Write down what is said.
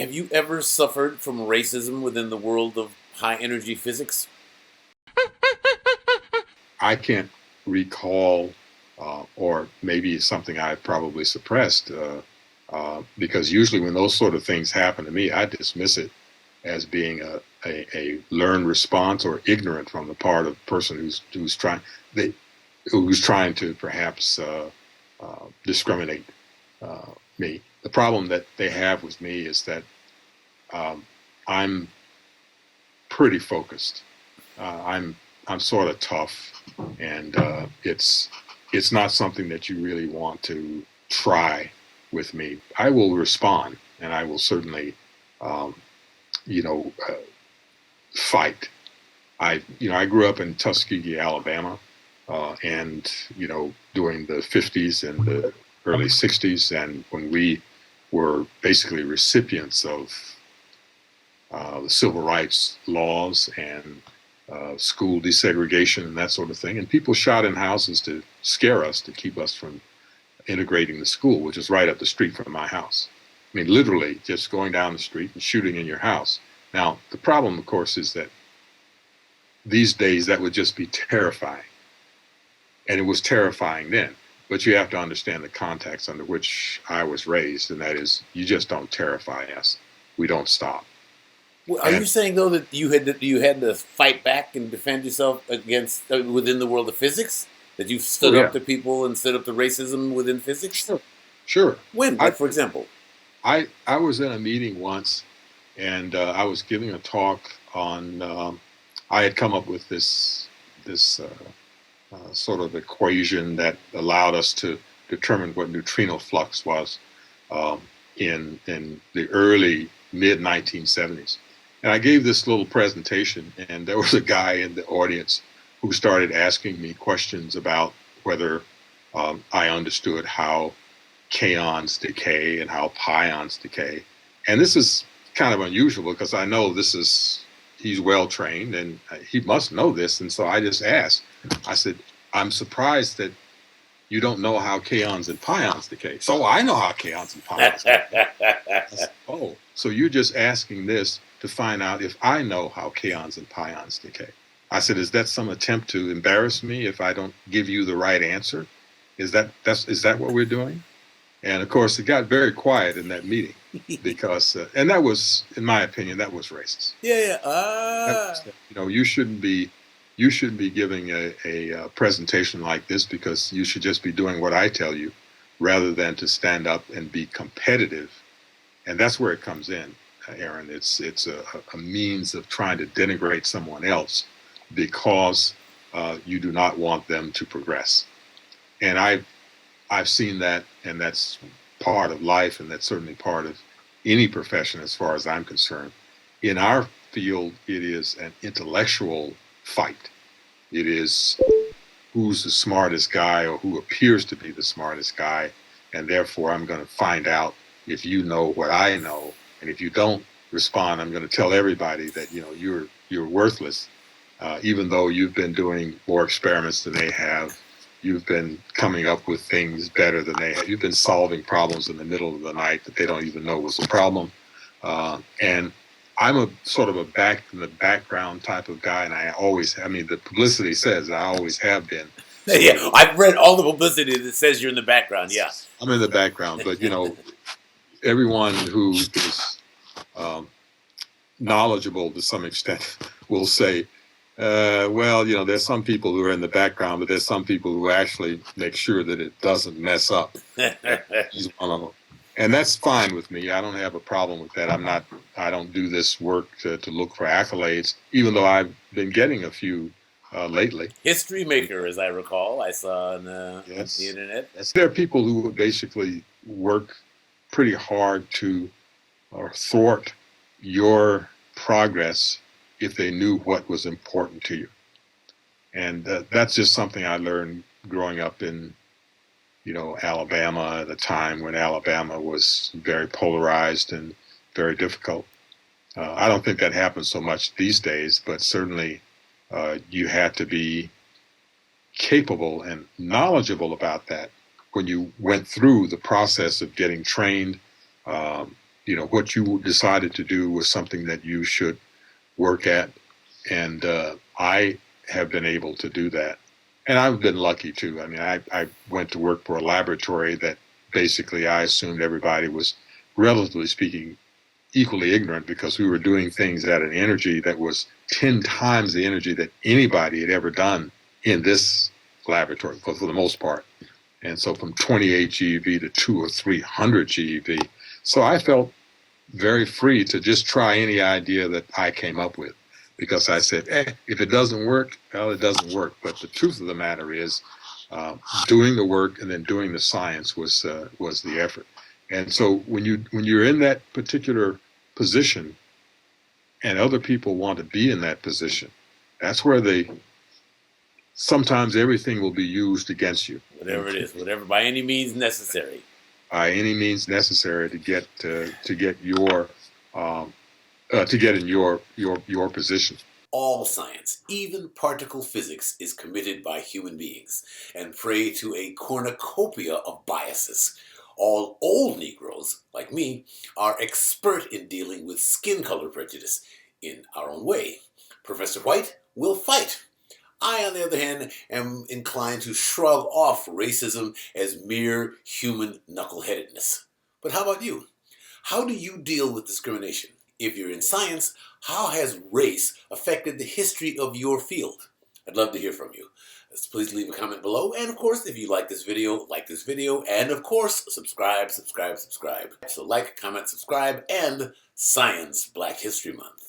Have you ever suffered from racism within the world of high energy physics? I can't recall, or maybe it's something I've probably suppressed, because usually when those sort of things happen to me, I dismiss it as being a learned response or ignorant from the part of the person they, who's trying to perhaps discriminate me. The problem that they have with me is that I'm pretty focused. I'm sort of tough, and it's not something that you really want to try with me. I will respond, and I will certainly, um, you know, uh, fight. I grew up in Tuskegee, Alabama, and during the '50s and the early '60s, and when we were basically recipients of the civil rights laws and school desegregation and that sort of thing. And people shot in houses to scare us, to keep us from integrating the school, which is right up the street from my house. I mean, literally just going down the street and shooting in your house. Now, the problem, of course, is that these days that would just be terrifying. And it was terrifying then. But you have to understand the context under which I was raised, and that is you just don't terrify us. We don't stop. Well, are you And saying though that you had to fight back and defend yourself against within the world of physics? That you oh stood up yeah, to people and stood up to racism within physics? sure, sure. When? I Like for example? I was in a meeting once, and I was giving a talk on. I had come up with this sort of equation that allowed us to determine what neutrino flux was um, in the early mid 1970s. And I gave this little presentation, and there was a guy in the audience who started asking me questions about whether I understood how kaons decay and how pions decay. And this is kind of unusual because I know he's well trained and he must know this. And so I just asked, I said, I'm surprised that you don't know how kaons and pions decay. So I know how kaons and pions decay. Oh, so you're just asking this to find out if I know how kaons and pions decay. I said, is that some attempt to embarrass me if I don't give you the right answer? Is that what we're doing? And of course, it got very quiet in that meeting because, and that was, in my opinion, that was racist. Yeah, yeah. That was, you shouldn't be giving a presentation like this because you should just be doing what I tell you rather than to stand up and be competitive. And that's where it comes in, Aaron. It's a means of trying to denigrate someone else because you do not want them to progress. And I've seen that, and that's part of life, and that's certainly part of any profession as far as I'm concerned. In our field, it is an intellectual fight. It is who's the smartest guy or who appears to be the smartest guy, and therefore I'm going to find out if you know what I know, and if you don't respond, I'm going to tell everybody that you're worthless, even though you've been doing more experiments than they have. You've been coming up with things better than they have. You've been solving problems in the middle of the night that they don't even know was a problem. And I'm a sort of a back in the background type of guy, and I mean, the publicity says I always have been sort of. Yeah, I've read all the publicity that says you're in the background. Yeah. I'm in the background, but everyone who is um, knowledgeable to some extent will say, well, there's some people who are in the background, but there's some people who actually make sure that it doesn't mess up. And he's one of them. And that's fine with me. I don't have a problem with that. I don't do this work to look for accolades, even though I've been getting a few lately. History maker, as I recall, I saw on the Yes. internet. Yes. There are people who basically work pretty hard to thwart your progress if they knew what was important to you. And that's just something I learned growing up in, Alabama at a time when Alabama was very polarized and very difficult. I don't think that happens so much these days, but certainly you had to be capable and knowledgeable about that when you went through the process of getting trained, what you decided to do was something that you should work at. And I have been able to do that. And I've been lucky too. I mean, I went to work for a laboratory that basically I assumed everybody was, relatively speaking, equally ignorant, because we were doing things at an energy that was 10 times the energy that anybody had ever done in this laboratory, for the most part. And so from 28 GeV to 200 or 300 GeV. So I felt very free to just try any idea that I came up with, because I said, if it doesn't work, well, it doesn't work. But the truth of the matter is, doing the work and then doing the science was the effort. And so when you're in that particular position and other people want to be in that position, that's where sometimes everything will be used against you. Whatever it is, whatever, by any means necessary. By any means necessary to get in your position. All science, even particle physics, is committed by human beings and prey to a cornucopia of biases. All old Negroes, like me, are expert in dealing with skin color prejudice in our own way. Professor White will fight. I, on the other hand, am inclined to shrug off racism as mere human knuckleheadedness. But how about you? How do you deal with discrimination? If you're in science, how has race affected the history of your field? I'd love to hear from you. Please leave a comment below. And of course, if you like this video, and of course, subscribe. So like, comment, subscribe, and Science Black History Month.